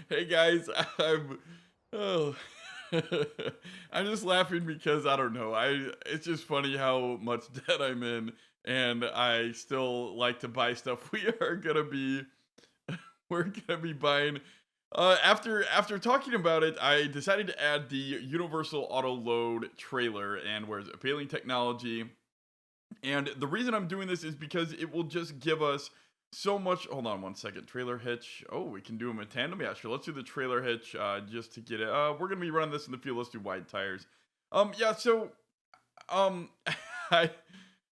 Hey guys, oh, I'm just laughing because I don't know. It's just funny how much debt I'm in, and I still like to buy stuff. We're gonna be buying. After talking about it, I decided to add the universal auto load trailer and where's it? Failing technology. And the reason I'm doing this is because it will just give us so much. Hold on one second. Trailer hitch. Oh, we can do them in tandem. Yeah, sure. Let's do the trailer hitch just to get it. We're gonna be running this in the field. Let's do wide tires. Yeah. So, um, I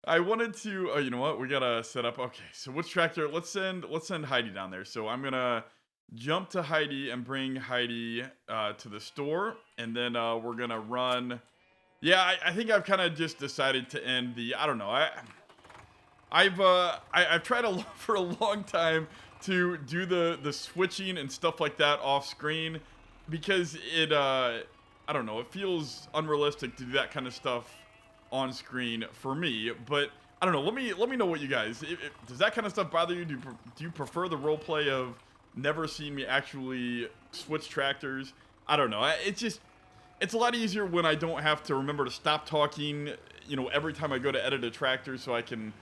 I wanted to. Oh, you know what? We gotta set up. Okay. So which tractor? Let's send Heidi down there. So I'm gonna jump to Heidi and bring Heidi to the store, and then we're gonna run. Yeah, I think I've kind of just decided to end the. I don't know. I've tried for a long time to do the switching and stuff like that off screen because I don't know, it feels unrealistic to do that kind of stuff on screen for me. But I don't know. Let me know what you guys. Does that kind of stuff bother you? Do you prefer the role play of never seeing me actually switch tractors? I don't know. It's a lot easier when I don't have to remember to stop talking, every time I go to edit a tractor so I can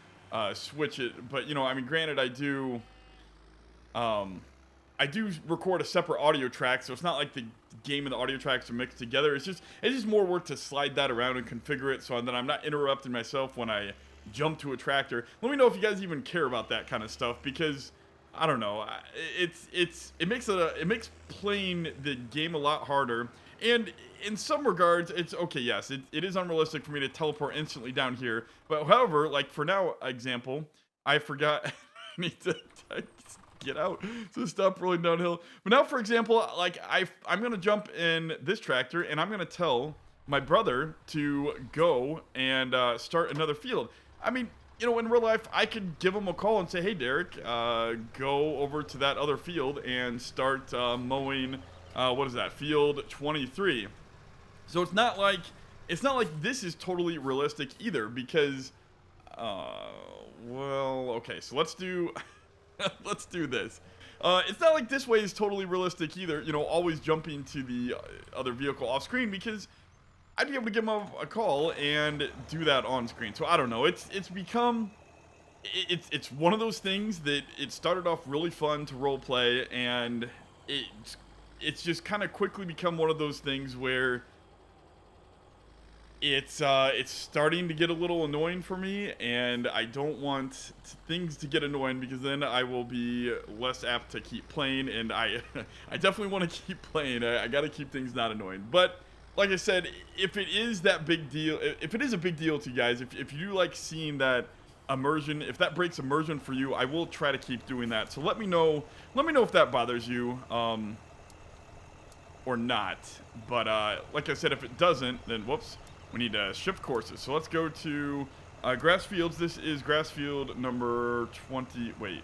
switch it. But, I mean, granted, um, I do record a separate audio track, so it's not like the game and the audio tracks are mixed together. It's just more work to slide that around and configure it so that I'm not interrupting myself when I jump to a tractor. Let me know if you guys even care about that kind of stuff because I don't know. It makes playing the game a lot harder. And in some regards, it's okay. Yes, it is unrealistic for me to teleport instantly down here. But however, like for now, example, I forgot I need to get out to stop rolling downhill. But now, for example, like I'm gonna jump in this tractor and I'm gonna tell my brother to go and start another field. I mean, in real life, I could give him a call and say, "Hey, Derek, go over to that other field and start mowing. What is that? Field 23." So it's not like this is totally realistic either because, well, okay. So let's do let's do this. It's not like this way is totally realistic either. Always jumping to the other vehicle off screen because I'd be able to give him a call and do that on screen. So I don't know. It's one of those things that it started off really fun to role play, and it's just kind of quickly become one of those things where it's starting to get a little annoying for me, and I don't want things to get annoying because then I will be less apt to keep playing, and I I definitely want to keep playing. I got to keep things not annoying. But like I said, if it is that big deal, if it is a big deal to you guys, if you do like seeing that immersion, if that breaks immersion for you, I will try to keep doing that. So let me know if that bothers you or not. But like I said, if it doesn't, then whoops, we need to shift courses. So let's go to grass fields. This is grass field number 22. We're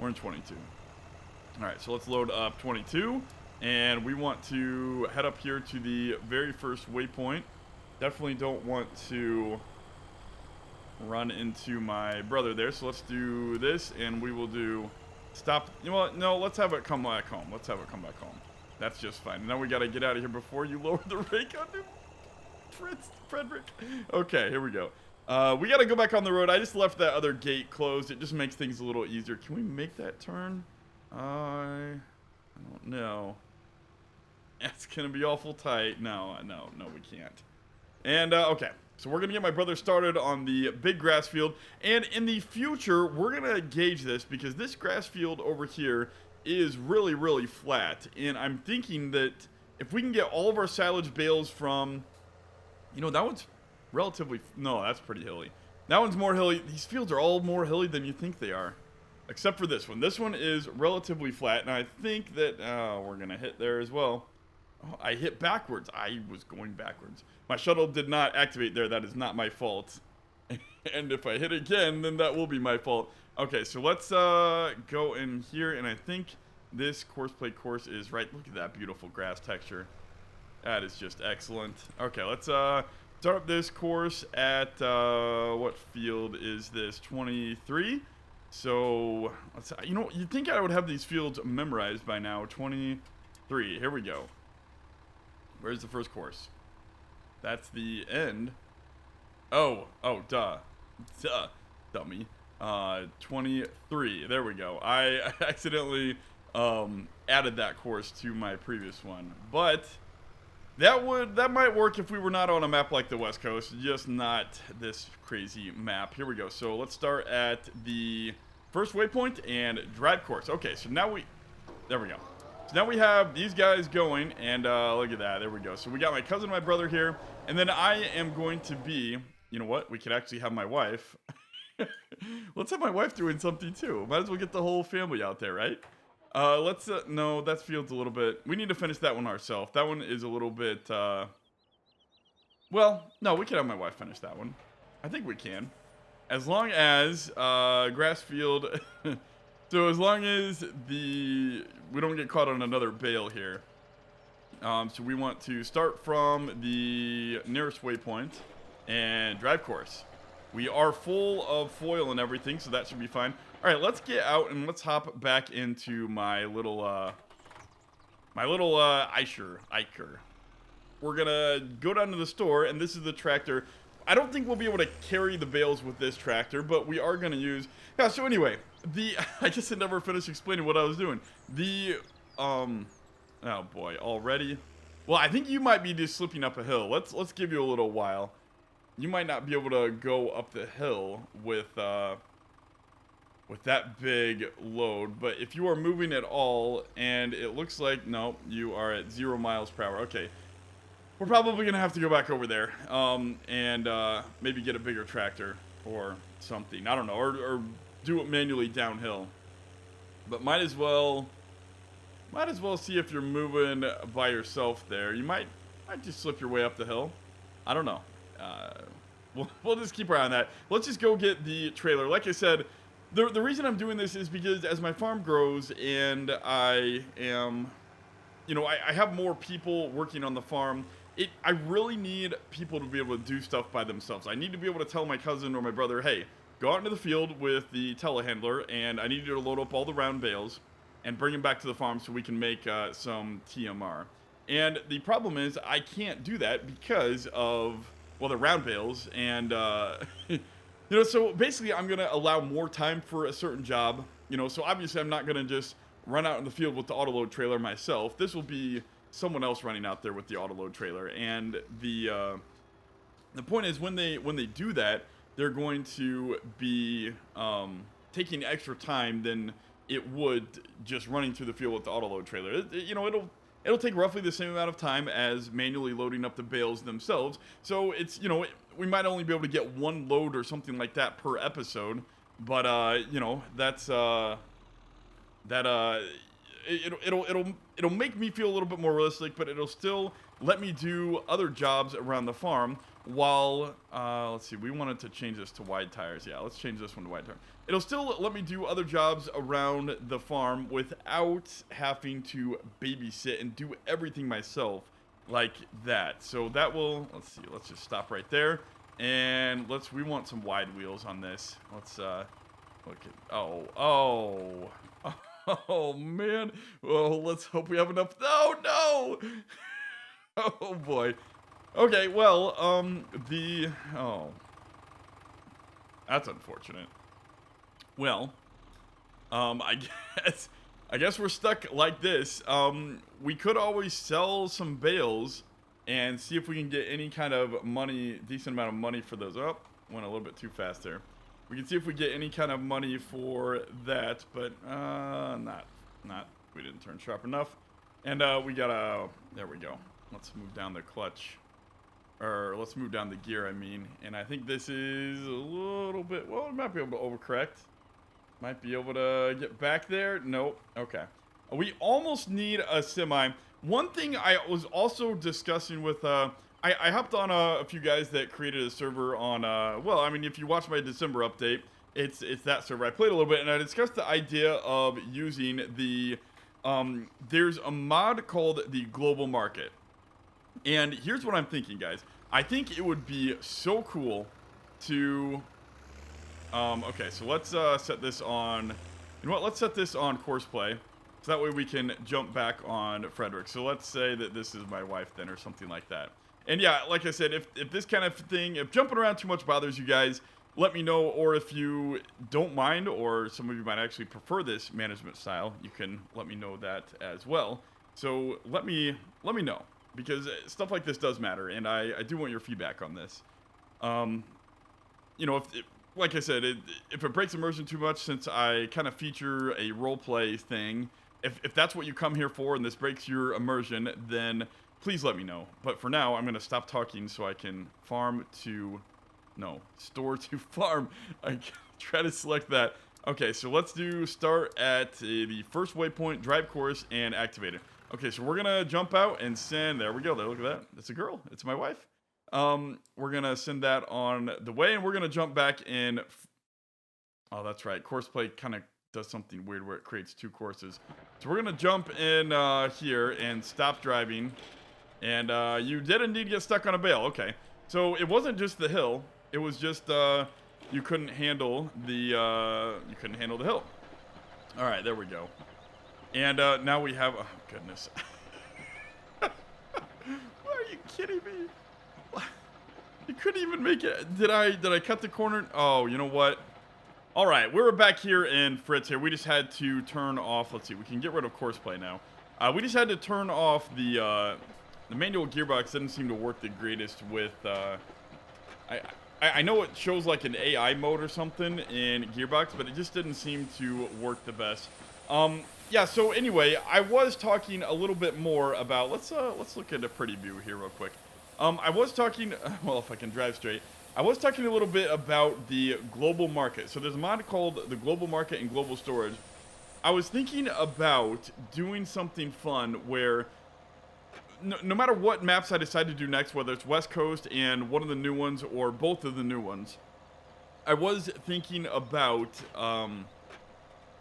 in 22. All right, so let's load up 22. And we want to head up here to the very first waypoint. Definitely don't want to run into my brother there. So let's do this, and we will do stop. You know what? No, let's have it come back home. That's just fine. Now we got to get out of here before you lower the rake on him. Frederick. Okay, here we go. We got to go back on the road. I just left that other gate closed. It just makes things a little easier. Can we make that turn? I don't know. It's going to be awful tight. No, we can't. And, okay. So we're going to get my brother started on the big grass field. And in the future, we're going to gauge this because this grass field over here is really, really flat. And I'm thinking that if we can get all of our silage bales from, that one's relatively, no, that's pretty hilly. That one's more hilly. These fields are all more hilly than you think they are. Except for this one. This one is relatively flat. And I think that, we're going to hit there as well. Oh, I hit backwards. I was going backwards. My shuttle did not activate there. That is not my fault. And if I hit again, then that will be my fault. Okay, so let's go in here. And I think this course is right. Look at that beautiful grass texture. That is just excellent. Okay, let's start up this course at, what field is this? 23. So, let's, you know, you'd think I would have these fields memorized by now. 23. Here we go. Where's the first course? That's the end. Oh, duh. Duh, dummy. 23. There we go. I accidentally added that course to my previous one. But that might work if we were not on a map like the West Coast, just not this crazy map. Here we go. So let's start at the first waypoint and drive course. Okay, so now there we go. So now we have these guys going, and look at that. There we go. So we got my cousin and my brother here, and then I am going to be, you know what? We could actually have my wife. Let's have my wife doing something too. Might as well get the whole family out there, right? Let's, no, that field's a little bit, we need to finish that one ourselves. That one is a little bit, well, no, we can have my wife finish that one. I think we can. As long as, grass field, so as long as we don't get caught on another bale here. So we want to start from the nearest waypoint and drive course. We are full of foil and everything, so that should be fine. All right, let's get out and let's hop back into my little Eicher. We're gonna go down to the store, and this is the tractor. I don't think we'll be able to carry the bales with this tractor, but we are gonna use. Yeah. So anyway, I guess I never finished explaining what I was doing. Oh boy, already. Well, I think you might be just slipping up a hill. Let's give you a little while. You might not be able to go up the hill with that big load, but if you are moving at all, and it looks like, no, you are at 0 miles per hour. Okay, we're probably gonna have to go back over there, and maybe get a bigger tractor or something. I don't know, or do it manually downhill. But might as well see if you're moving by yourself there. You might just slip your way up the hill. I don't know. We'll just keep our eye on that. Let's just go get the trailer. Like I said, the reason I'm doing this is because as my farm grows and I am, you know, I have more people working on the farm, I really need people to be able to do stuff by themselves. I need to be able to tell my cousin or my brother, hey, go out into the field with the telehandler, and I need you to load up all the round bales and bring them back to the farm so we can make some TMR. And the problem is I can't do that because of, well, the round bales, and you know, so basically I'm gonna allow more time for a certain job, you know, so obviously I'm not gonna just run out in the field with the autoload trailer myself. This will be someone else running out there with the autoload trailer. And the point is, when they do that, they're going to be taking extra time than it would just running through the field with the autoload trailer. You know, it'll take roughly the same amount of time as manually loading up the bales themselves. So it's, you know, we might only be able to get one load or something like that per episode. But you know, that's it'll make me feel a little bit more realistic, but it'll still let me do other jobs around the farm while let's see, we wanted to change this to wide tires. Yeah, let's change this one to wide tires. It'll still let me do other jobs around the farm without having to babysit and do everything myself like that. So that will, let's see, let's just stop right there, and we want some wide wheels on this. Let's look at, oh man. Well, let's hope we have enough. No. Oh boy. Okay, well, that's unfortunate. Well, I guess we're stuck like this. We could always sell some bales and see if we can get any kind of money, decent amount of money for those. Oh, went a little bit too fast there. We can see if we get any kind of money for that, but not. We didn't turn sharp enough. And we gotta, there we go. Let's move down the clutch. Or let's move down the gear, I mean. And I think this is a little bit, well, we might be able to overcorrect. Might be able to get back there. Nope. Okay. We almost need a semi. One thing I was also discussing with, I hopped on a few guys that created a server on, well, I mean, if you watch my December update, it's that server. I played a little bit, and I discussed the idea of using the, there's a mod called the Global Market. And here's what I'm thinking, guys. I think it would be so cool to Okay, so let's set this on. You know what? Let's set this on course play, so that way we can jump back on Frederick. So let's say that this is my wife then, or something like that. And yeah, like I said, if this kind of thing, if jumping around too much bothers you guys, let me know. Or if you don't mind, or some of you might actually prefer this management style, you can let me know that as well. So let me know, because stuff like this does matter, and I do want your feedback on this. You know, like I said, if it breaks immersion too much, since I kind of feature a roleplay thing, if that's what you come here for and this breaks your immersion, then please let me know. But for now, I'm going to stop talking so I can store to farm. I can try to select that. Okay, so let's do start at the first waypoint, drive course, and activate it. Okay, so we're going to jump out and send, there we go, there, look at that. It's a girl, it's my wife. We're gonna send that on the way, and we're gonna jump back in. Oh, that's right. Course play kind of does something weird where it creates two courses. So we're gonna jump in here and stop driving. And you did indeed get stuck on a bale. Okay. So it wasn't just the hill. It was just you couldn't handle the hill. All right, there we go. And now we have. Oh goodness. Why are you kidding me? You couldn't even make it. Did I cut the corner? Oh, you know what? All right, we're back here in Fritz here. We just had to turn off. Let's see. We can get rid of course play now. We just had to turn off the manual gearbox. Didn't seem to work the greatest with. I know it shows like an AI mode or something in gearbox, but it just didn't seem to work the best. Yeah. So anyway, I was talking a little bit more about. Let's look at a pretty view here real quick. I was talking, well, if I can drive straight, I was talking a little bit about the global market. So there's a mod called the global market and global storage. I was thinking about doing something fun where no matter what maps I decide to do next, whether it's West Coast and one of the new ones or both of the new ones, I was thinking about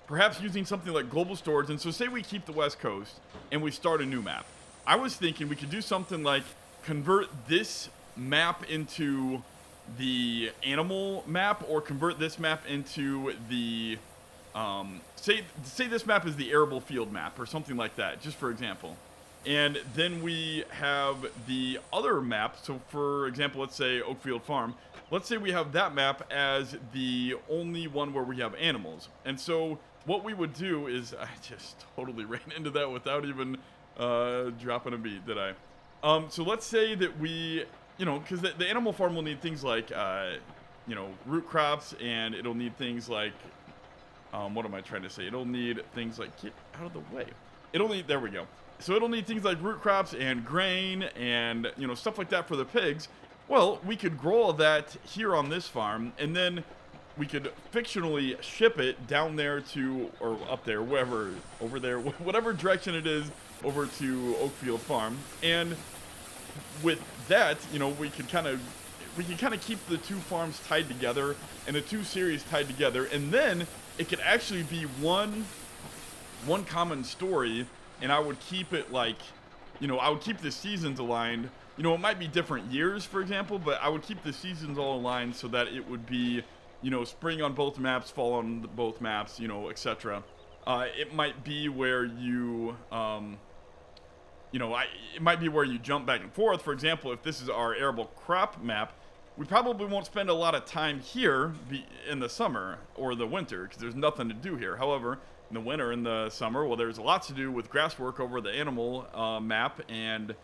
perhaps using something like global storage. And so say we keep the West Coast and we start a new map. I was thinking we could do something like convert this map into the animal map, or convert this map into the say this map is the arable field map or something like that, just for example. And then we have the other map. So for example, let's say Oakfield Farm. Let's say we have that map as the only one where we have animals. And so what we would do is, I just totally ran into that without even dropping a beat, did I? So let's say that we, you know, because the animal farm will need things like, you know, root crops, and it'll need things like, what am I trying to say? It'll need things like, get out of the way. It'll need, there we go. So it'll need things like root crops and grain and, you know, stuff like that for the pigs. Well, we could grow all that here on this farm, and then we could fictionally ship it down there to, or up there, wherever, over there, whatever direction it is, over to Oakfield Farm. And with that, you know, we can kind of keep the two farms tied together and the two series tied together, and then it could actually be one common story. And I would keep it like, you know, I would keep the seasons aligned. You know, it might be different years, for example, but I would keep the seasons all aligned so that it would be, you know, spring on both maps, fall on both maps, you know, etc. It might be where you, you know, it might be where you jump back and forth. For example, if this is our arable crop map, we probably won't spend a lot of time here in the summer or the winter because there's nothing to do here. However, in the winter and the summer, well, there's a lot to do with grasswork over the animal map, and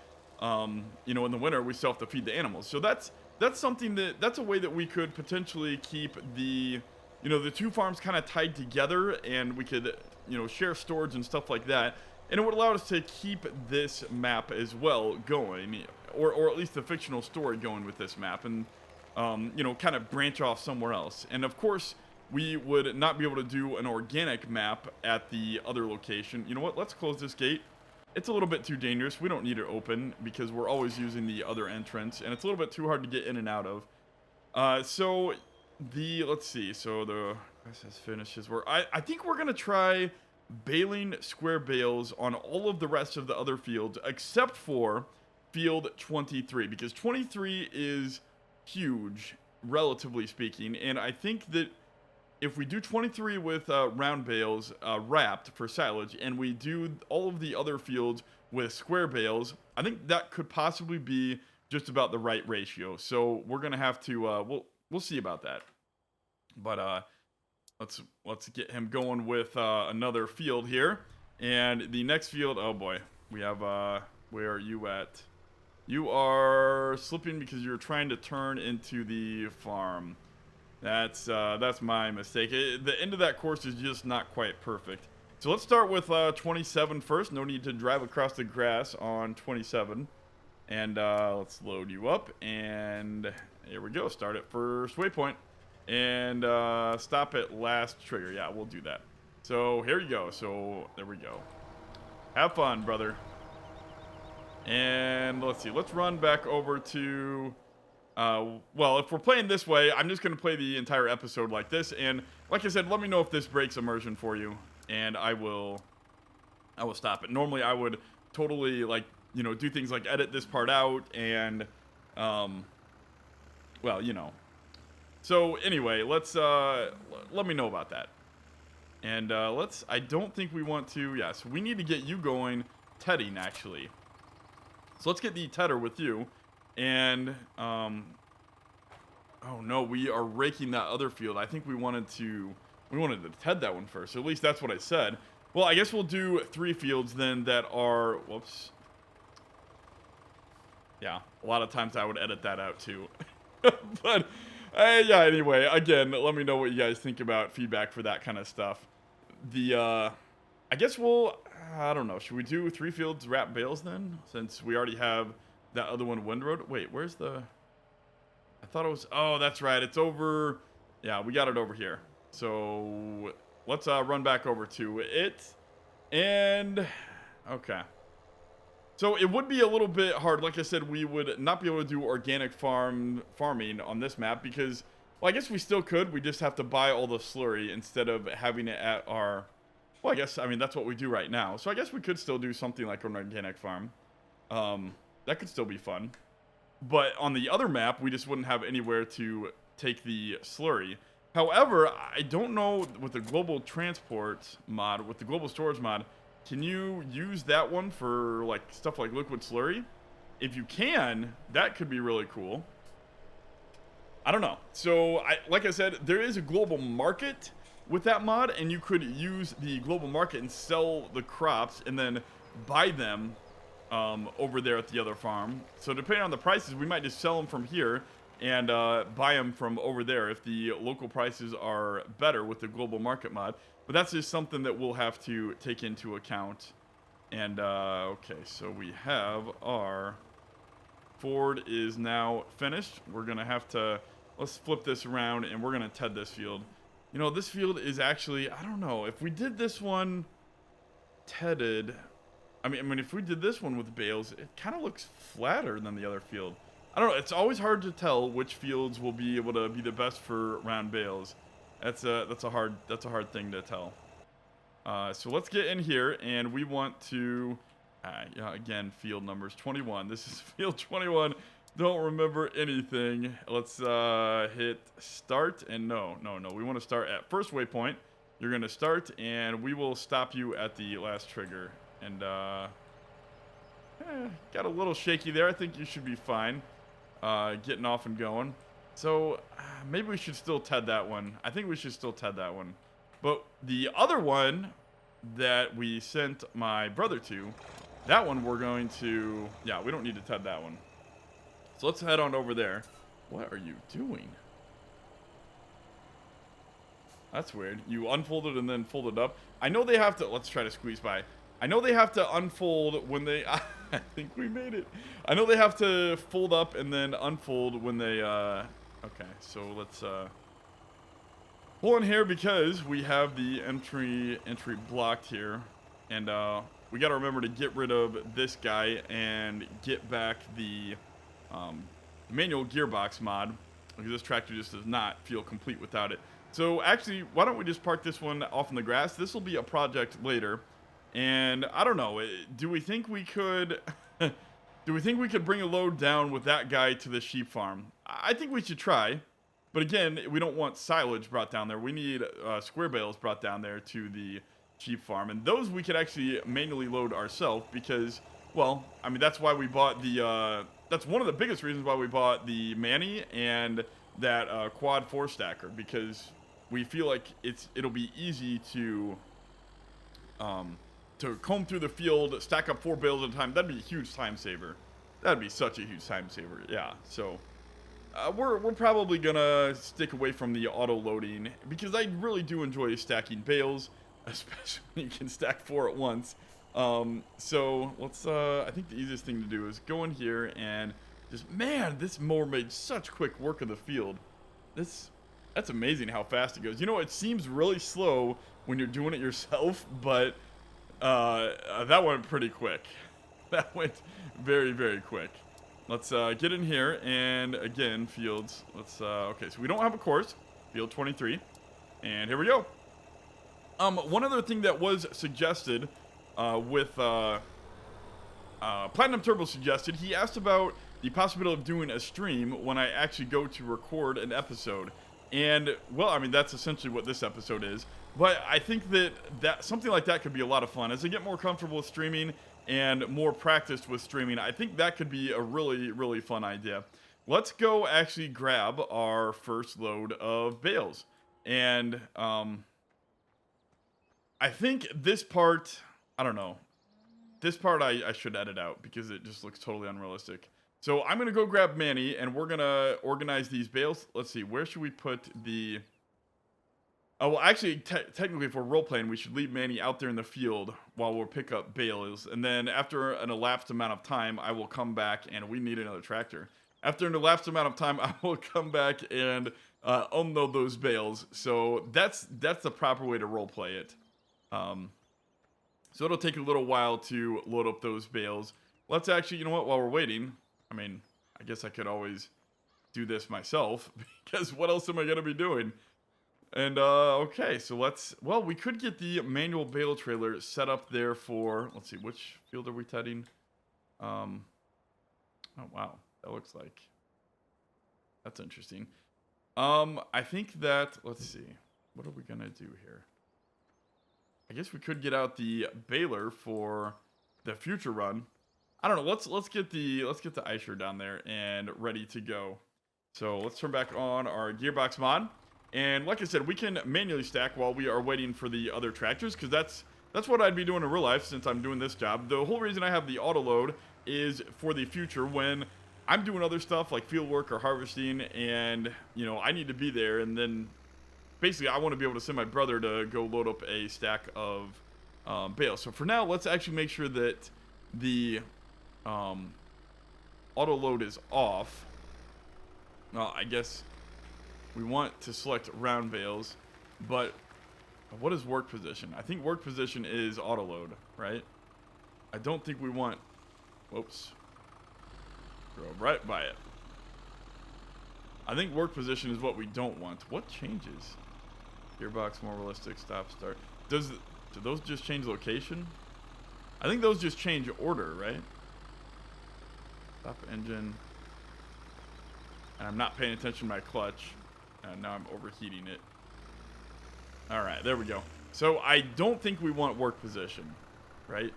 you know, in the winter we still have to feed the animals. So that's something that's a way that we could potentially keep the, you know, the two farms kind of tied together, and we could, you know, share storage and stuff like that, and it would allow us to keep this map as well going, or at least the fictional story going with this map, and you know, kind of branch off somewhere else. And of course, we would not be able to do an organic map at the other location. You know what? Let's close this gate. It's a little bit too dangerous. We don't need it open because we're always using the other entrance, and it's a little bit too hard to get in and out of. So let's see. So the process finishes where I think we're gonna try baling square bales on all of the rest of the other fields except for field 23, because 23 is huge, relatively speaking, and I think that if we do 23 with round bales wrapped for silage, and we do all of the other fields with square bales, I think that could possibly be just about the right ratio. So we're gonna have to we'll see about that. But let's get him going with another field here. And the next field, oh boy, we have where are you at? You are slipping because you're trying to turn into the farm. That's my mistake. The end of that course is just not quite perfect. So let's start with 27 first. No need to drive across the grass on 27. And let's load you up. And here we go. Start at first waypoint. And stop at last trigger. Yeah, we'll do that. So here you go. So there we go. Have fun, brother. And let's see. Let's run back over to... well, if we're playing this way, I'm just going to play the entire episode like this. And like I said, let me know if this breaks immersion for you. And I will stop it. Normally, I would totally, like, you know, do things like edit this part out and, well, you know. So anyway, let's, let me know about that. And I don't think we want to, yeah, so we need to get you going tedding, actually. So let's get the tedder with you. And, oh no, we are raking that other field. I think we wanted to ted that one first. So at least that's what I said. Well, I guess we'll do 3 fields then that are, whoops. Yeah, a lot of times I would edit that out too. But, yeah, anyway, again, let me know what you guys think about feedback for that kind of stuff. I guess I don't know, should we do 3 fields wrap bales then? Since we already have that other one windrowed. Wait, where's I thought it was, oh, that's right, it's over, yeah, we got it over here. So let's run back over to it. And, okay. So it would be a little bit hard. Like I said, we would not be able to do organic farming on this map because, well, I guess we still could. We just have to buy all the slurry instead of having it at our, well, I guess, I mean, that's what we do right now. So I guess we could still do something like an organic farm. That could still be fun. But on the other map, we just wouldn't have anywhere to take the slurry. However, I don't know with the global transport mod, with the global storage mod, can you use that one for like stuff like liquid slurry? If you can, that could be really cool. I don't know. So, like I said, there is a global market with that mod, and you could use the global market and sell the crops and then buy them over there at the other farm. So depending on the prices, we might just sell them from here and buy them from over there if the local prices are better with the global market mod. But that's just something that we'll have to take into account. And, okay, so we have our Ford is now finished. We're going to have to, let's flip this around and we're going to ted this field. You know, this field is actually, I don't know, if we did this one tedded, I mean, if we did this one with bales, it kind of looks flatter than the other field. I don't know. It's always hard to tell which fields will be able to be the best for round bales. That's a hard thing to tell. So let's get in here, and we want to, yeah, again, field numbers 21. This is field 21. Don't remember anything. Let's hit start, and no. We want to start at first waypoint. You're gonna start, and we will stop you at the last trigger. And got a little shaky there. I think you should be fine. Getting off and going. So maybe we should still ted that one. I think we should still ted that one. But the other one that we sent my brother to, that one we're going to, yeah, we don't need to ted that one. So let's head on over there. What are you doing? That's weird. You unfolded and then folded up. I know they have to, let's try to squeeze by. I know they have to unfold when they, I think we made it. I know they have to fold up and then unfold when they, okay, so let's, pull in here because we have the entry blocked here. And, we got to remember to get rid of this guy and get back the, manual gearbox mod, because this tractor just does not feel complete without it. So actually, why don't we just park this one off in the grass? This will be a project later. And I don't know, do we think we could bring a load down with that guy to the sheep farm? I think we should try. But again, we don't want silage brought down there. We need square bales brought down there to the sheep farm. And those we could actually manually load ourselves because, well, I mean, that's why we bought the, that's one of the biggest reasons why we bought the Manny and that quad 4-stacker, because we feel like it'll be easy to comb through the field, stack up 4 bales at a time. That'd be a huge time saver. That'd be such a huge time saver. Yeah, so we're probably gonna stick away from the auto loading because I really do enjoy stacking bales, especially when you can stack 4 at once. So let's I think the easiest thing to do is go in here and just, man, this mower made such quick work of the field. That's amazing how fast it goes. You know, it seems really slow when you're doing it yourself, but that went pretty quick. That went very, very quick. Let's get in here, and again, fields. Let's okay, so we don't have a course, field 23, and here we go. One other thing that was suggested with Platinum Turbo suggested, he asked about the possibility of doing a stream when I actually go to record an episode. And, well, I mean, that's essentially what this episode is. But I think that something like that could be a lot of fun. As I get more comfortable with streaming and more practiced with streaming, I think that could be a really, really fun idea. Let's go actually grab our first load of bales. And I think this part, I don't know. This part I should edit out because it just looks totally unrealistic. So I'm going to go grab Manny, and we're going to organize these bales. Let's see, where should we put the... Oh, well, actually, technically, if we're role-playing, we should leave Manny out there in the field while we'll pick up bales. And then after an elapsed amount of time, I will come back, and we need another tractor. After an elapsed amount of time, I will come back and unload those bales. So that's the proper way to role-play it. So it'll take a little while to load up those bales. Let's actually, you know what, while we're waiting... I mean, I guess I could always do this myself, because what else am I going to be doing? And, okay, so well, we could get the manual bale trailer set up there for, let's see, which field are we heading? Oh, wow, that looks like, that's interesting. I think that, let's see, what are we going to do here? I guess we could get out the baler for the future run. I don't know. Let's get the Aisher down there and ready to go. So let's turn back on our gearbox mod, and like I said, we can manually stack while we are waiting for the other tractors, because that's what I'd be doing in real life since I'm doing this job. The whole reason I have the auto load is for the future when I'm doing other stuff like field work or harvesting, and you know I need to be there, and then basically I want to be able to send my brother to go load up a stack of bales. So for now, let's actually make sure that the auto load is off. Well, I guess we want to select round bales, but what is work position? I think work position is auto load, right? I don't think we want, whoops, drove right by it. I think work position is what we don't want. What changes? Gearbox, more realistic, stop, start. Do those just change location? I think those just change order, right? Stop engine. And I'm not paying attention to my clutch. And now I'm overheating it. Alright, there we go. So I don't think we want work position, right?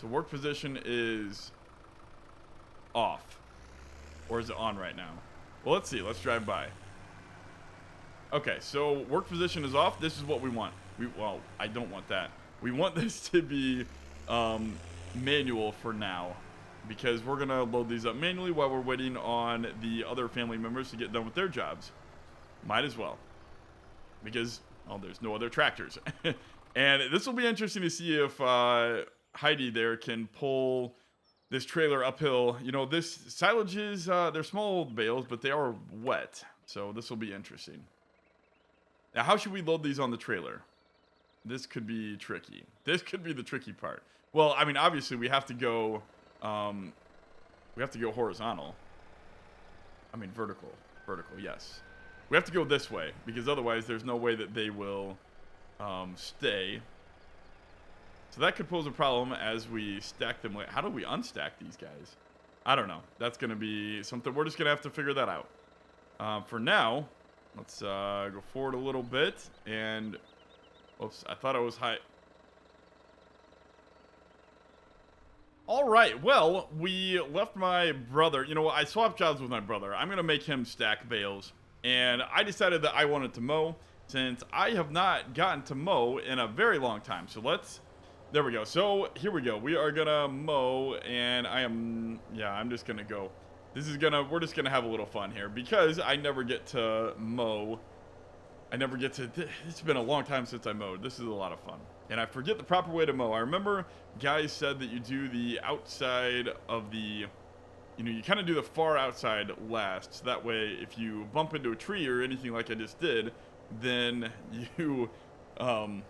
So work position is off. Or is it on right now? Well, let's see. Let's drive by. Okay, so work position is off. This is what we want. Well, I don't want that. We want this to be manual for now, because we're going to load these up manually while we're waiting on the other family members to get done with their jobs. Might as well, because, well, there's no other tractors. And this will be interesting to see if Heidi there can pull this trailer uphill. You know, this silage is, they're small bales, but they are wet. So this will be interesting. Now, how should we load these on the trailer? This could be tricky. This could be the tricky part. Well, I mean, obviously we have to go horizontal. I mean, vertical, yes. We have to go this way, because otherwise there's no way that they will stay. So that could pose a problem as we stack them. How do we unstack these guys? I don't know. That's going to be something. We're just going to have to figure that out. For now, let's go forward a little bit. And, oops, I thought I was high. All right, well, we left my brother. You know what? I swapped jobs with my brother. I'm going to make him stack bales. And I decided that I wanted to mow since I have not gotten to mow in a very long time. So there we go. So here we go. We are going to mow and I'm just going to go. We're just going to have a little fun here because I never get to mow. It's been a long time since I mowed. This is a lot of fun. And I forget the proper way to mow. I remember guys said that you do the outside of the, you kind of do the far outside last. So that way, if you bump into a tree or anything like I just did, then you don't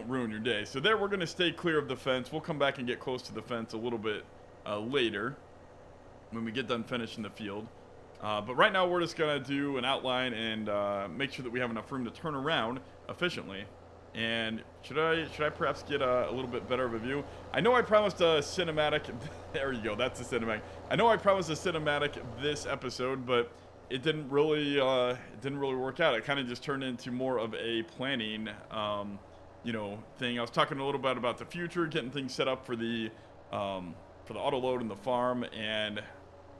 ruin your day. So there, we're going to stay clear of the fence. We'll come back and get close to the fence a little bit later when we get done finishing the field. But right now, we're just going to do an outline and make sure that we have enough room to turn around efficiently. And should I perhaps get a little bit better of a view? I know I promised a cinematic. There you go. That's a cinematic. I know I promised a cinematic this episode, but it didn't really work out. It kind of just turned into more of a planning, thing. I was talking a little bit about the future, getting things set up for the auto load and the farm, and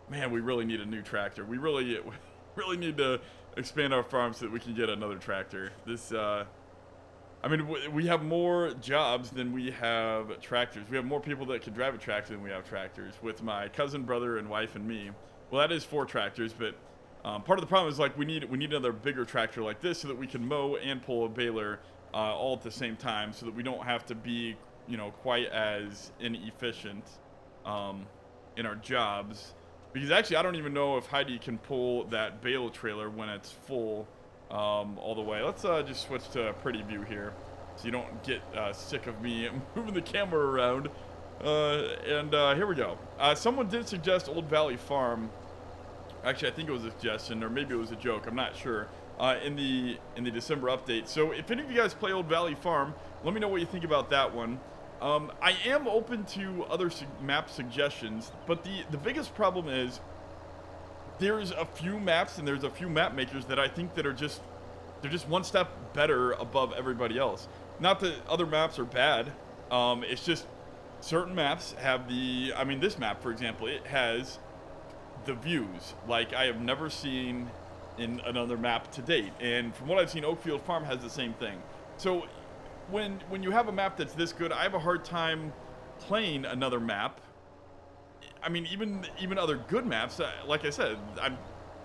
man, we really need a new tractor. We really need to expand our farm so that we can get another tractor. We have more jobs than we have tractors. We have more people that can drive a tractor than we have tractors. With my cousin, brother, and wife, and me. Well, that is 4 tractors, but part of the problem is we need another bigger tractor like this so that we can mow and pull a baler all at the same time, so that we don't have to be quite as inefficient in our jobs. Because actually, I don't even know if Heidi can pull that bale trailer when it's full. All the way. Let's just switch to a pretty view here so you don't get sick of me moving the camera around. Here we go. Someone did suggest Old Valley Farm. Actually, I think it was a suggestion, or maybe it was a joke. I'm not sure. In the December update. So if any of you guys play Old Valley Farm, let me know what you think about that one. I am open to other map suggestions, but the biggest problem is there's a few maps and there's a few map makers that I think that they're just one step better above everybody else. Not that other maps are bad. It's just certain maps have this map, for example, it has the views like I have never seen in another map to date. And from what I've seen, Oakfield Farm has the same thing. So when you have a map that's this good, I have a hard time playing another map. I mean, even other good maps, like I said,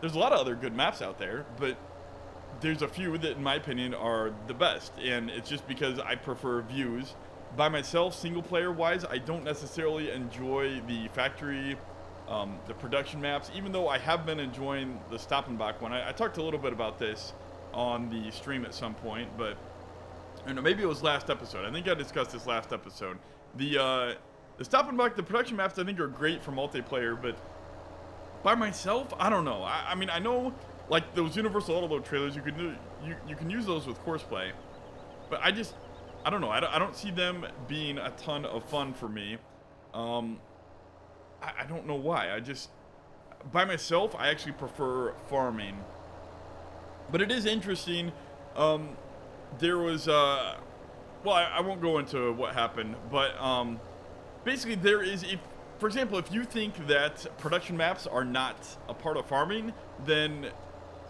there's a lot of other good maps out there, but there's a few that, in my opinion, are the best. And it's just because I prefer views. By myself, single-player-wise, I don't necessarily enjoy the factory, the production maps, even though I have been enjoying the Stop and Bach one. I talked a little bit about this on the stream at some point, but I don't know, maybe it was last episode. I think I discussed this last episode. The Stop and Bach, the production maps, I think are great for multiplayer, but by myself, I don't know. I mean, I know, like, those Universal Auto Load trailers, you can use those with Courseplay, but I don't know. I don't see them being a ton of fun for me. I don't know why. By myself, I actually prefer farming. But it is interesting. There was, I won't go into what happened, but, basically, there is, for example, if you think that production maps are not a part of farming, then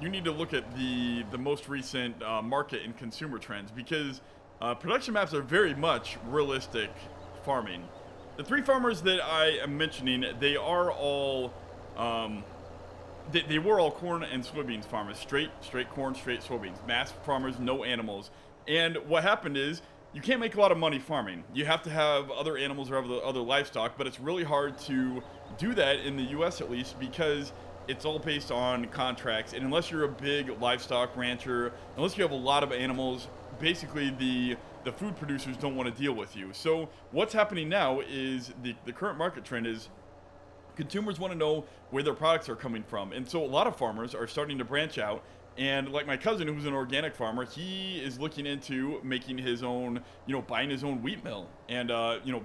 you need to look at the most recent market and consumer trends, because production maps are very much realistic farming. The 3 farmers that I am mentioning, they are all, they were all corn and soybeans farmers, straight corn, straight soybeans, mass farmers, no animals. And what happened is, you can't make a lot of money farming. You have to have other animals or other livestock, but it's really hard to do that in the U.S. at least, because it's all based on contracts. And unless you're a big livestock rancher, unless you have a lot of animals, basically the food producers don't want to deal with you. So what's happening now is the current market trend is consumers want to know where their products are coming from. And so a lot of farmers are starting to branch out And like my cousin, who's an organic farmer, he is looking into making his own, buying his own wheat mill and,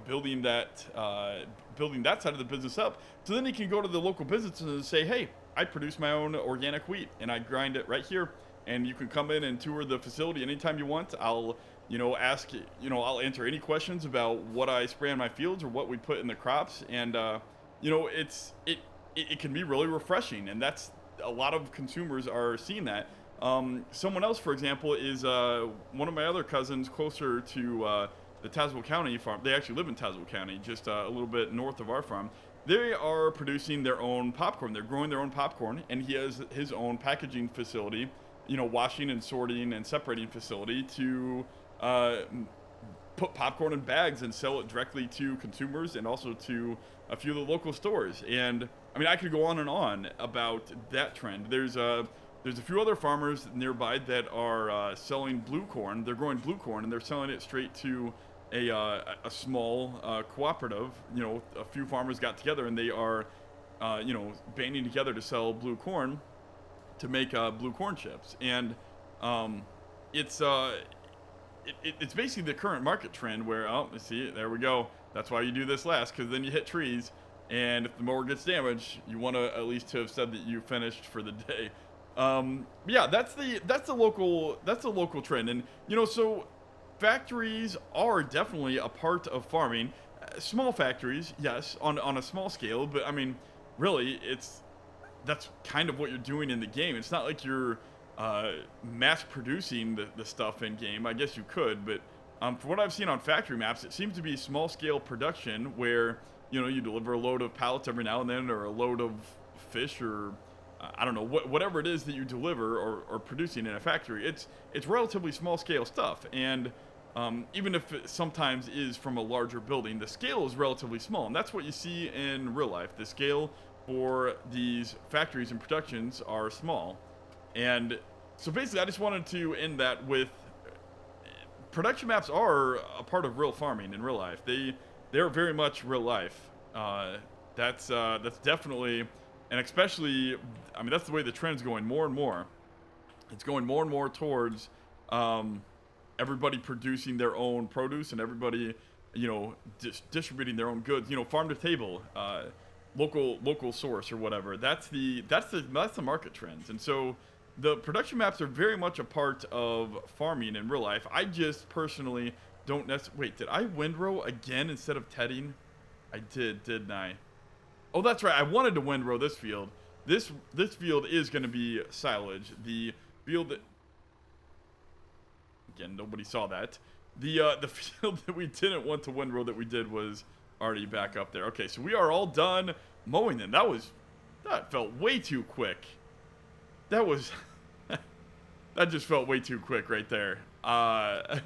building that side of the business up. So then he can go to the local businesses and say, hey, I produce my own organic wheat and I grind it right here. And you can come in and tour the facility anytime you want. I'll, I'll answer any questions about what I spray on my fields or what we put in the crops. And, it can be really refreshing. And that's, a lot of consumers are seeing that. Someone else, for example, is one of my other cousins closer to the Tazewell County farm. They actually live in Tazewell County, just a little bit north of our farm. They are producing their own popcorn. They're growing their own popcorn, and he has his own packaging facility, washing and sorting and separating facility to put popcorn in bags and sell it directly to consumers and also to a few of the local stores. And I mean, I could go on and on about that trend. There's a few other farmers nearby that are selling blue corn. They're growing blue corn and they're selling it straight to a small cooperative. A few farmers got together and they are, banding together to sell blue corn to make blue corn chips. And it's basically the current market trend where, see, there we go. That's why you do this last, because then you hit trees, and if the mower gets damaged, you want to at least have said that you finished for the day. Yeah, that's the local trend, and so factories are definitely a part of farming. Small factories, yes, on a small scale, but I mean, really, that's kind of what you're doing in the game. It's not like you're mass producing the stuff in game. I guess you could, but for what I've seen on factory maps, it seems to be small scale production where you deliver a load of pallets every now and then, or a load of fish, or I don't know, whatever it is that you deliver or producing in a factory. It's relatively small scale stuff, and even if it sometimes is from a larger building, the scale is relatively small, and that's what you see in real life. The scale for these factories and productions are small. And so basically, I just wanted to end that with production maps are a part of real farming in real life. They're very much real life. That's definitely, and especially, I mean, that's the way the trend's going more and more. It's going more and more towards everybody producing their own produce and everybody, distributing their own goods. Farm to table, local source or whatever. That's the market trends. And so the production maps are very much a part of farming in real life. I just personally don't necessarily... Wait, did I windrow again instead of tedding? I did, didn't I? Oh, that's right. I wanted to windrow this field. This field is going to be silage. The field that... Again, nobody saw that. The field that we didn't want to windrow that we did was already back up there. Okay, so we are all done mowing then. That felt way too quick. That was... that just felt way too quick right there. I'm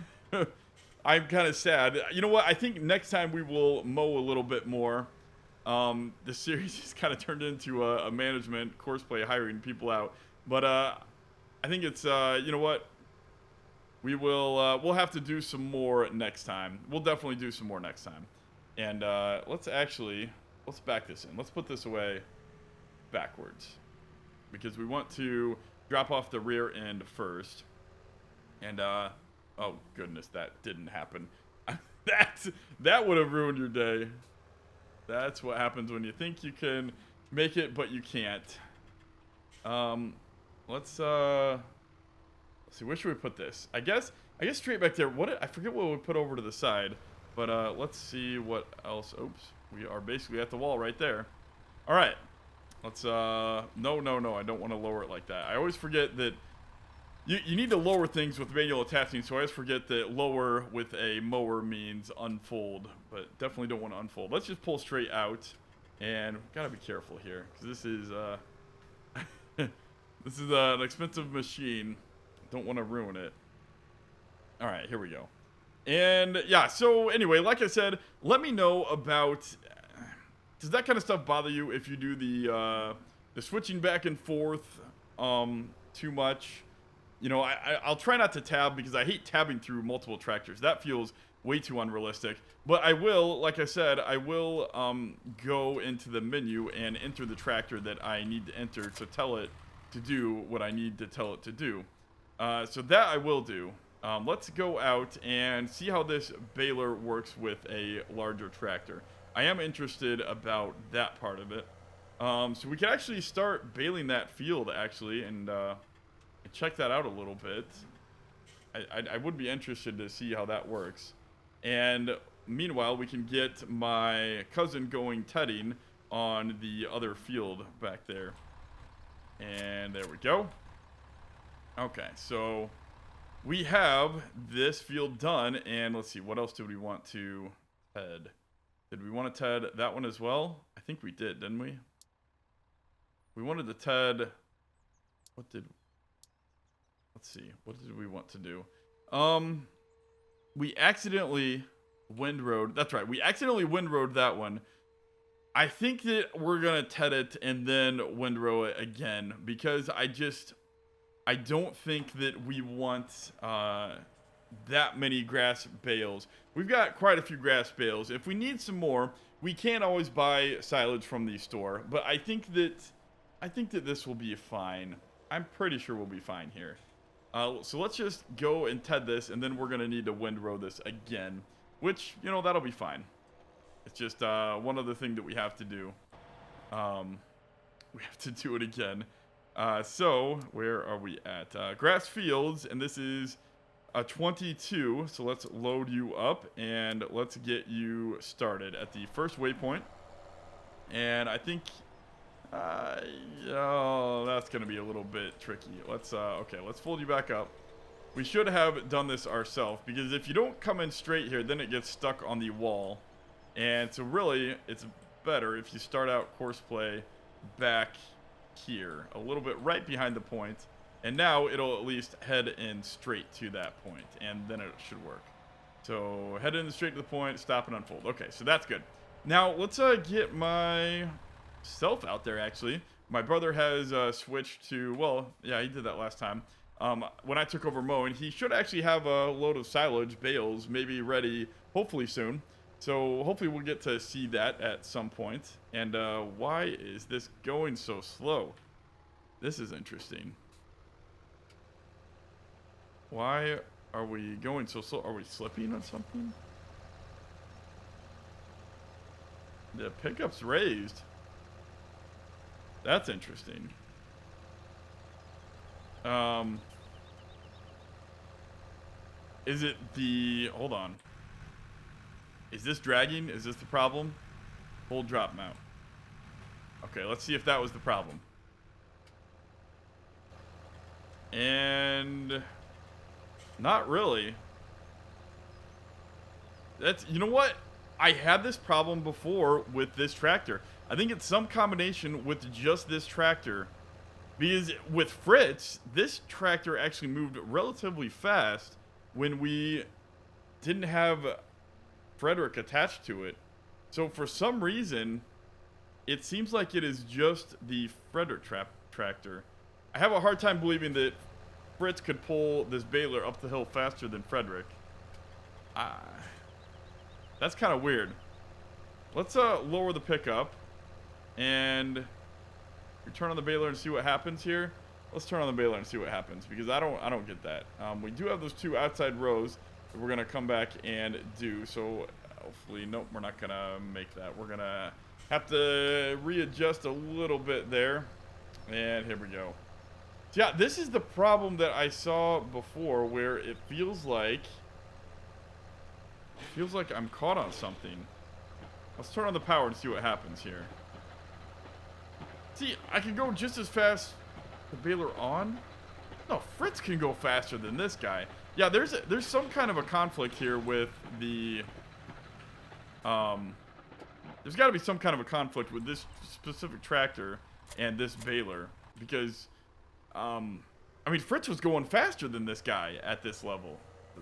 kind of sad. You know what? I think next time we will mow a little bit more. The series has kind of turned into a management course play, hiring people out. But I think it's, you know what? We'll have to do some more next time. We'll definitely do some more next time. And let's back this in. Let's put this away backwards, because we want to drop off the rear end first. And oh goodness, that didn't happen. That would have ruined your day. That's what happens when you think you can make it, but you can't. Let's see, where should we put this? I guess straight back there. I forget what we put over to the side, but let's see what else. Oops, we are basically at the wall right there. All right, let's no, I don't want to lower it like that. I always forget that you need to lower things with manual attaching, so I always forget that lower with a mower means unfold, but definitely don't want to unfold. Let's just pull straight out, and gotta be careful here, because this is this is an expensive machine. Don't want to ruin it. All right, here we go. And yeah, so anyway, like I said, let me know about, does that kind of stuff bother you if you do the switching back and forth too much? You know, I'll try not to tab, because I hate tabbing through multiple tractors. That feels way too unrealistic. But I will, like I said, I will go into the menu and enter the tractor that I need to enter to tell it to do what I need to tell it to do. So that I will do. Let's go out and see how this baler works with a larger tractor. I am interested about that part of it. So we can actually start baling that field, actually, and check that out a little bit. I would be interested to see how that works. And meanwhile, we can get my cousin going tedding on the other field back there. And there we go. Okay, so we have this field done, and let's see, what else do we want to ted? Did we want to ted that one as well? I think we did, didn't we? We wanted to ted, let's see, what did we want to do? We accidentally windrowed, that's right, we accidentally windrowed that one. I think that we're gonna ted it and then windrow it again, because I don't think that we want that many grass bales. We've got quite a few grass bales. If we need some more, we can always buy silage from the store, but I think that this will be fine. I'm pretty sure we'll be fine here. So let's just go and ted this, and then we're gonna need to windrow this again, which, you know, that'll be fine. It's just one other thing that we have to do. We have to do it again. So where are we at? Grass fields, and this is a 22. So let's load you up and let's get you started at the first waypoint. And I think, oh, that's gonna be a little bit tricky. Let's okay, let's fold you back up. We should have done this ourselves, because if you don't come in straight here, then it gets stuck on the wall. And so really, it's better if you start out course play back here, a little bit right behind the point. And now it'll at least head in straight to that point, and then it should work. So head in straight to the point, stop and unfold. Okay, so that's good. Now let's get myself out there, actually. My brother has switched to, well, yeah, he did that last time. When I took over mowing, he should actually have a load of silage bales maybe ready hopefully soon. So hopefully we'll get to see that at some point. And why is this going so slow? This is interesting. Why are we going so slow? Are we slipping on something? The pickup's raised. That's interesting. Is it the... Hold on. Is this dragging? Is this the problem? Hold drop mount. Okay, let's see if that was the problem. And... Not really. That's... You know what? I had this problem before with this tractor. I think it's some combination with just this tractor. Because with Fritz, this tractor actually moved relatively fast when we didn't have Frederick attached to it. So for some reason, it seems like it is just the Frederick tractor. I have a hard time believing that Fritz could pull this baler up the hill faster than Frederick. That's kind of weird. Let's lower the pickup and turn on the baler and see what happens here. Let's turn on the baler and see what happens, because I don't get that. We do have those two outside rows that we're gonna come back and do. So hopefully, nope, we're not gonna make that. We're gonna have to readjust a little bit there. And here we go. So yeah, this is the problem that I saw before, where it feels like I'm caught on something. Let's turn on the power and see what happens here. See, I can go just as fast. The baler on? No, Fritz can go faster than this guy. Yeah, there's some kind of a conflict here with the... there's got to be some kind of a conflict with this specific tractor and this baler. Because, I mean, Fritz was going faster than this guy at this level.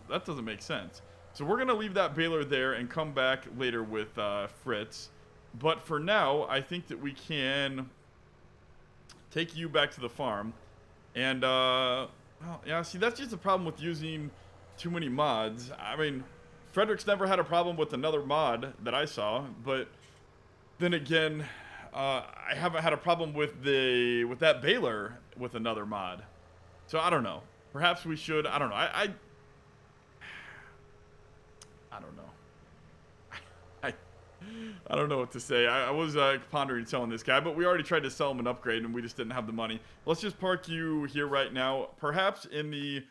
That doesn't make sense. So we're going to leave that baler there and come back later with Fritz. But for now, I think that we can take you back to the farm. And, well, yeah, see, that's just the problem with using too many mods. I mean, Frederick's never had a problem with another mod that I saw, but then again, I haven't had a problem with that baler with another mod. So I don't know. Perhaps we should. I don't know. I don't know. I don't know what to say. I was pondering selling this guy, but we already tried to sell him an upgrade, and we just didn't have the money. Let's just park you here right now. Perhaps in the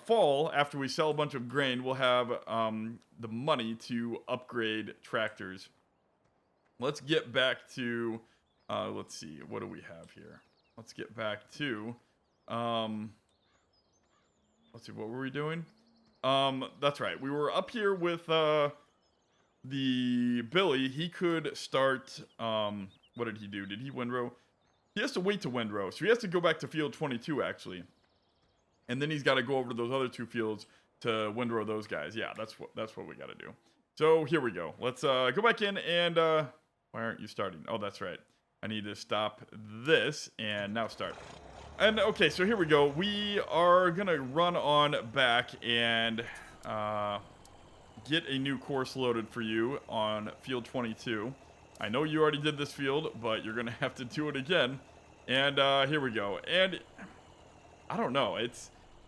fall, after we sell a bunch of grain, we'll have the money to upgrade tractors. Let's get back to, let's see, what do we have here? Let's get back to, let's see, what were we doing? That's right. We were up here with the Billy. He could start, what did he do? Did he windrow? He has to wait to windrow, so he has to go back to field 22, actually. And then he's got to go over to those other two fields to windrow those guys. Yeah, that's what we got to do. So here we go. Let's go back in and why aren't you starting? Oh, that's right. I need to stop this and now start. And okay, so here we go. We are gonna run on back and get a new course loaded for you on field 22. I know you already did this field, but you're gonna have to do it again. And here we go. And I don't know.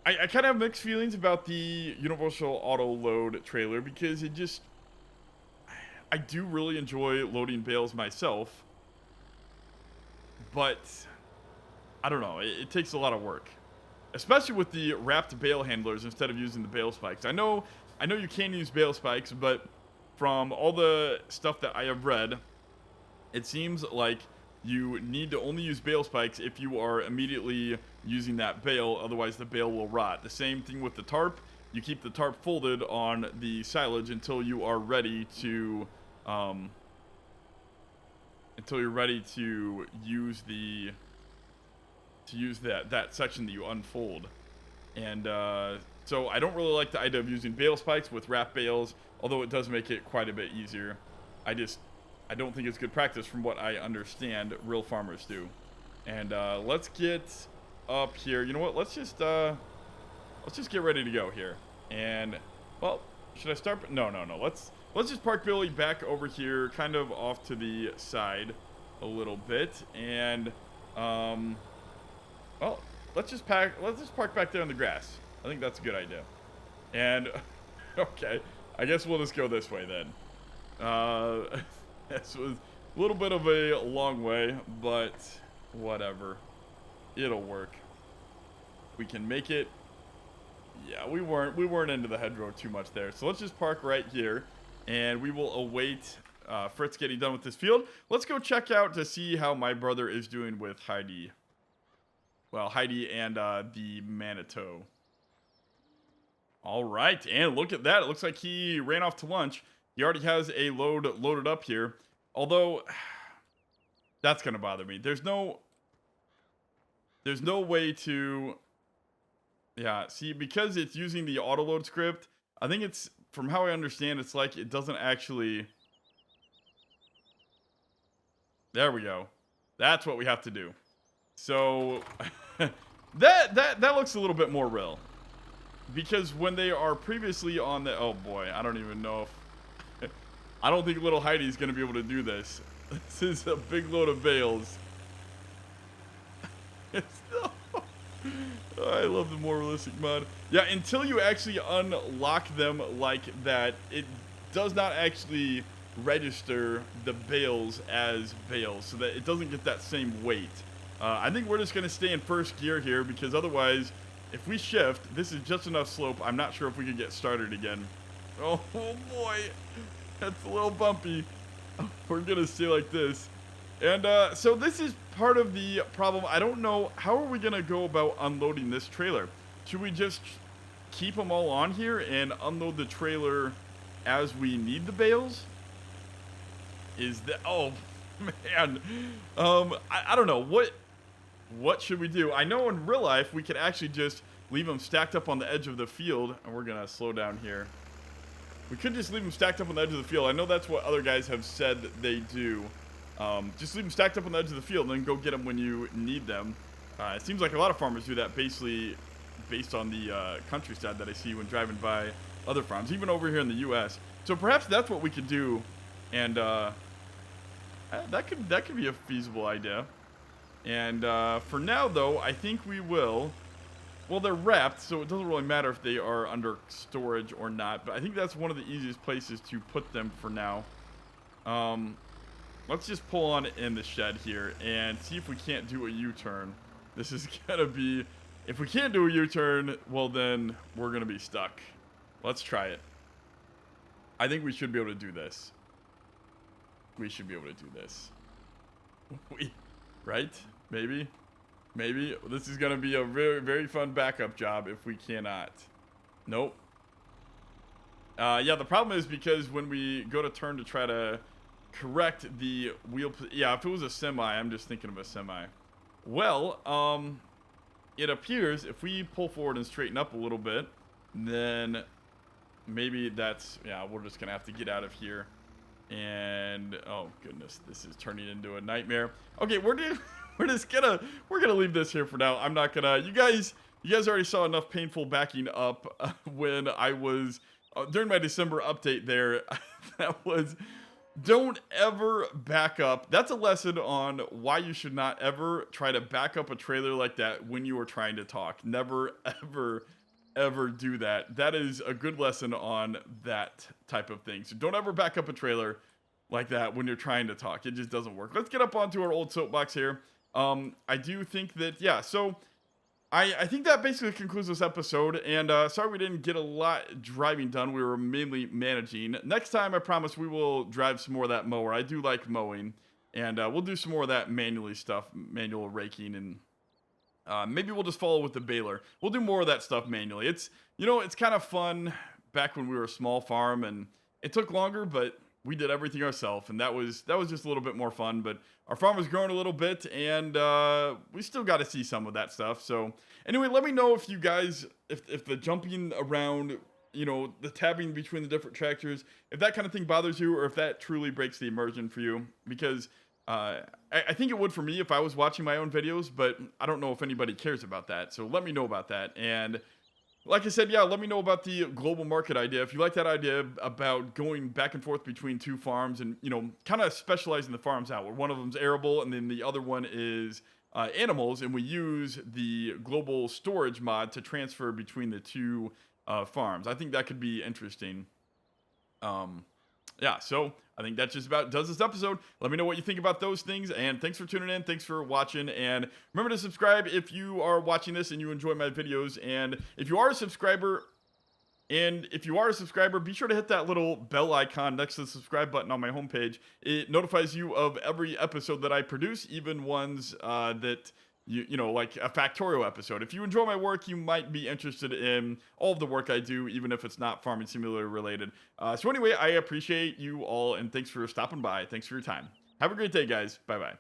I kind of have mixed feelings about the Universal Auto Load trailer because it just, I do really enjoy loading bales myself, but I don't know. It takes a lot of work, especially with the wrapped bale handlers instead of using the bale spikes. I know you can use bale spikes, but from all the stuff that I have read, it seems like you need to only use bale spikes if you are immediately using that bale, otherwise the bale will rot. The same thing with the tarp. You keep the tarp folded on the silage until you are ready to use that section that you unfold. And so I don't really like the idea of using bale spikes with wrap bales, although it does make it quite a bit easier. I don't think it's good practice from what I understand real farmers do. And let's get up here. You know what? Let's just get ready to go here. And well, should I start? No. Let's just park Billy back over here, kind of off to the side a little bit. And well, let's just park back there in the grass. I think that's a good idea. And okay, I guess we'll just go this way then. This was a little bit of a long way, but whatever. It'll work. We can make it. Yeah, we weren't into the hedgerow too much there. So let's just park right here, and we will await Fritz getting done with this field. Let's go check out to see how my brother is doing with Heidi. Well, Heidi and the Manitou. All right, and look at that. It looks like he ran off to lunch. He already has a load loaded up here. Although, that's going to bother me. There's no way to... Yeah, see, because it's using the autoload script, I think it's, from how I understand, it's like it doesn't actually... There we go. That's what we have to do. So, that looks a little bit more real. Because when they are previously on the... Oh boy, I don't even know if... I don't think little Heidi's going to be able to do this. This is a big load of bales. I love the more realistic mod. Yeah, until you actually unlock them like that, it does not actually register the bales as bales, so that it doesn't get that same weight. I think we're just going to stay in first gear here, because otherwise, if we shift, this is just enough slope. I'm not sure if we can get started again. Oh boy. That's a little bumpy. We're going to stay like this. And so this is part of the problem. I don't know. How are we going to go about unloading this trailer? Should we just keep them all on here and unload the trailer as we need the bales? Is that... Oh, man. I don't know. What should we do? I know in real life we could actually just leave them stacked up on the edge of the field. And we're going to slow down here. We could just leave them stacked up on the edge of the field. I know that's what other guys have said that they do. Just leave them stacked up on the edge of the field and then go get them when you need them. It seems like a lot of farmers do that basically based on the countryside that I see when driving by other farms, even over here in the U.S. So perhaps that's what we could do, and that could be a feasible idea. And for now, though, I think we will. Well, they're wrapped, so it doesn't really matter if they are under storage or not. But I think that's one of the easiest places to put them for now. Let's just pull on in the shed here and see if we can't do a U-turn. This is gonna be... If we can't do a U-turn, well then we're gonna be stuck. Let's try it. I think we should be able to do this. We should be able to do this. Right? Maybe? Maybe. This is gonna be a very, very fun backup job if we cannot. Nope. Yeah, the problem is because when we go to turn to try to correct the wheel... Yeah, if it was a semi, I'm just thinking of a semi. Well, it appears if we pull forward and straighten up a little bit, then maybe that's... Yeah, we're just gonna have to get out of here. And oh goodness, this is turning into a nightmare. Okay, we're gonna leave this here for now. I'm not gonna... You guys already saw enough painful backing up when I was during my December update there. That was... Don't ever back up. That's a lesson on why you should not ever try to back up a trailer like that when you are trying to talk. Never, ever, ever do that. That is a good lesson on that type of thing. So don't ever back up a trailer like that when you're trying to talk. It just doesn't work. Let's get up onto our old soapbox here. I do think that, yeah, so... I think that basically concludes this episode, and sorry we didn't get a lot driving done. We were mainly managing. Next time, I promise we will drive some more of that mower. I do like mowing, and we'll do some more of that manually stuff, manual raking, and maybe we'll just follow with the baler. We'll do more of that stuff manually. It's, you know, it's kind of fun back when we were a small farm, and it took longer, but we did everything ourselves, and that was just a little bit more fun. But our farm has grown a little bit, and we still got to see some of that stuff. So anyway, let me know if you guys, if the jumping around, you know, the tabbing between the different tractors, if that kind of thing bothers you, or if that truly breaks the immersion for you. Because I think it would for me if I was watching my own videos, but I don't know if anybody cares about that. So let me know about that. And like I said, yeah, let me know about the global market idea. If you like that idea about going back and forth between two farms and, you know, kind of specializing the farms out, where one of them's arable and then the other one is animals, and we use the global storage mod to transfer between the two farms. I think that could be interesting. Yeah, so I think that just about does this episode. Let me know what you think about those things, and thanks for tuning in. Thanks for watching, and remember to subscribe if you are watching this and you enjoy my videos. And if you are a subscriber, be sure to hit that little bell icon next to the subscribe button on my homepage. It notifies you of every episode that I produce, even ones that you know, like a Factorio episode. If you enjoy my work, you might be interested in all of the work I do, even if it's not Farming Simulator related. So anyway, I appreciate you all, and thanks for stopping by. Thanks for your time. Have a great day, guys. Bye-bye.